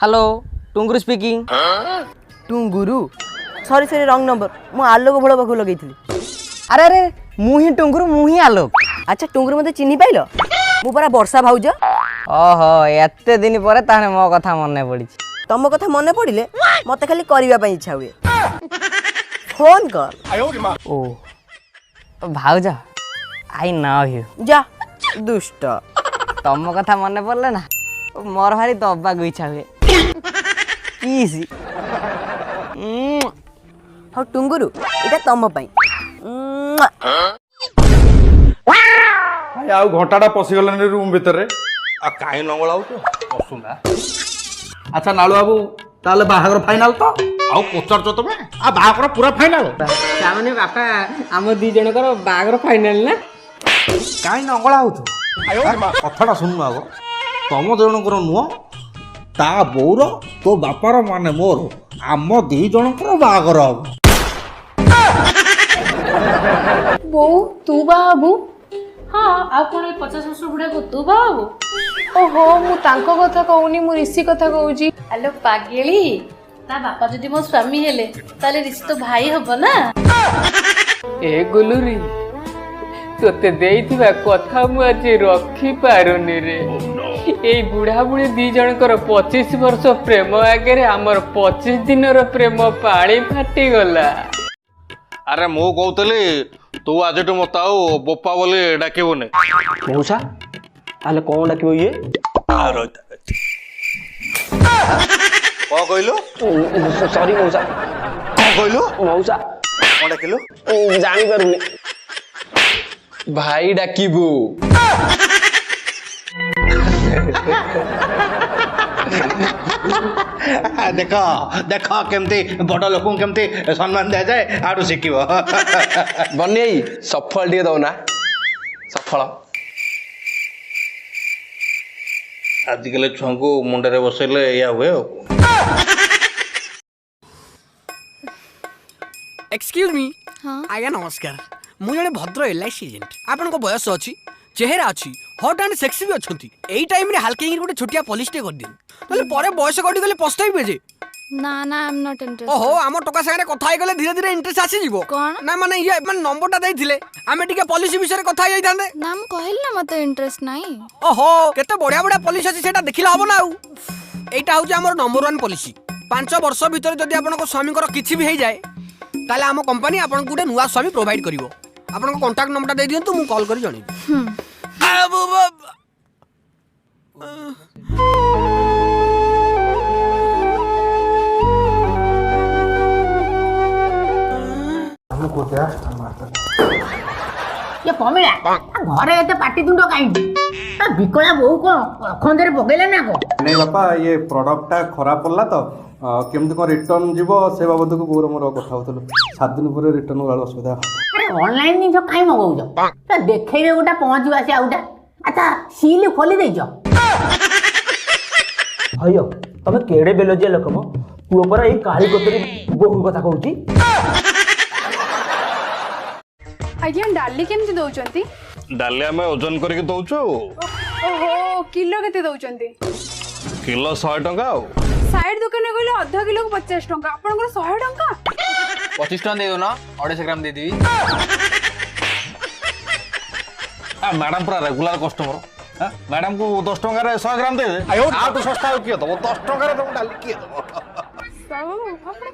Hello Tunguru speaking. Tunguru sorry sorry wrong number मु आलोक भोଳ पाखु लगेइथिली। अरे अरे मुही टुंगुरु मुही आलोक। अच्छा टुंगुरु मते चिन्ही पाइलो मु परा वर्षा भाउज। ओहो एते दिन परे ताने मो कथा मने पड़ी। तम कथा मने पड़िले मते खाली करबा पई इच्छा हुए फोन कर। ओ भाउज आई लव यू। जा दुष्ट तम कथा मने पड़ले ना मोर भारी दबा को इच्छा हुए। इजी हो टुंगुरु एटा तम पई। आउ घंटाटा पशिगलानी रूम भितर आ काई नंगलाउ तो पसुना। अच्छा नालू बाबू ताले बाहागर फाइनल तो आउ पचार तो तमे आ बाहागर पूरा फाइनल ता माने बापा हम दी जनकर बागर फाइनल ना काई नंगलाउ तो कथाटा सुनु आगो तम जनकर नुह ता बोर तो बापार माने मोर आम दी जनकर बाहागर हबो। बो तू बाबू हाँ आ कौन 50 वर्ष बुढ़ा को तू बाबू ओहो मु तांको कथा कहूनी मु ऋषि कथा कहूची। हेलो पागेली ता बापा जदि मो स्वामी हेले ताले ऋषि तो भाई हबो ना। ए गुलुरी तोते देइथिबा कथा मु आज रखी पारुनी रे। ए बुढ़ा बुढ़ी दी जनकर 25 वर्ष प्रेम आगे हमर 25 दिन रो प्रेम पानी फाटी गला। अरे मु कहतली तू आज मत आउ बोपा बोली डाकबुनि मौसा ताले कौन डाकिबो ये कौन कहलु सॉरी मौसा कौन कहलु मौसा कौन डाकिलु जानी पारुनी भाई डाकिबू। देख देख केमती बड़ लोक केमती सम्मान दिया जाए आड़ू शिखिब बन्नी सफल टे दो ना सफल आजिकल छुआ को मुंडे बसैले या हुए। एक्सक्यूज मी हाँ आज्ञा नमस्कार मु जड़े भद्र एलआईसी एजेंट आपण बयस अच्छी चेहरा अच्छी हट एंड सेक्सी भी अच्छा एई टाइम रे हल्के गोटे छोटिया पॉलिश टे कर दिन नले परे बयस गडी गले पछताइबे जे। ना ना आई एम नॉट इंटरेस्टेड। ओहो आम टका संगे कथा हो गले धीरे धीरे इंटरेस्ट आसी जीवो कौन ना माने ये माने नंबरटा देथिले आमे टिके पॉलिसी विषय कथा जाई थांदे। नाम कहल ना मते इंटरेस्ट नाही। ओहो केते बढ़िया बढ़िया पॉलिसी अछि सेटा देखिला हबो ना आउ एटा होची हमर नंबर 1 पॉलिसी 5 वर्ष भीतर जदी आपनको स्वामी कर किछि भी हे जाए ताले हम कंपनी आपन गुटे नुवा स्वामी प्रोवाइड करिवो। आपन कांटेक्ट नंबरटा दे दियंतु मु कॉल करी जणी। ये कमिला घरे एते पाटितुंड काई बिकला बहु को खंजरे पकेले ना को नहीं बापा ये प्रोडक्टटा खराब पड़ला तो केमती कौन रिटर्न जीव से बाबद को गोर मोर कथा होतलो 7 दिन पर रिटर्न वाला असुविधा। अरे ऑनलाइन नि जो काई मगौजो त देखैबे गोटा पहुंचवा से आउटा अच्छा सील खोली देजो। हयो तमे केड़े बेलोजिया लोक मो पुओ पर ए काली कोतरी बहु कथा कहूची। आज्ञा डाली केमति दउचंती डाली आम ओजन करके दौचु ओहो किलो केते दउचंती किलो 100 टंका साइड दुकान में कहले आधा किलो को 50 टंका आपन 100 टंका 25 टका दे दो ना 250 ग्राम दे देबी। मैडम पूरा रेगुलर कस्टमर मैडम को 10 टंका 100 ग्राम दे दे आ तो सस्ता किए दबो 10 टंका तुम डाली किए दबो सब आपन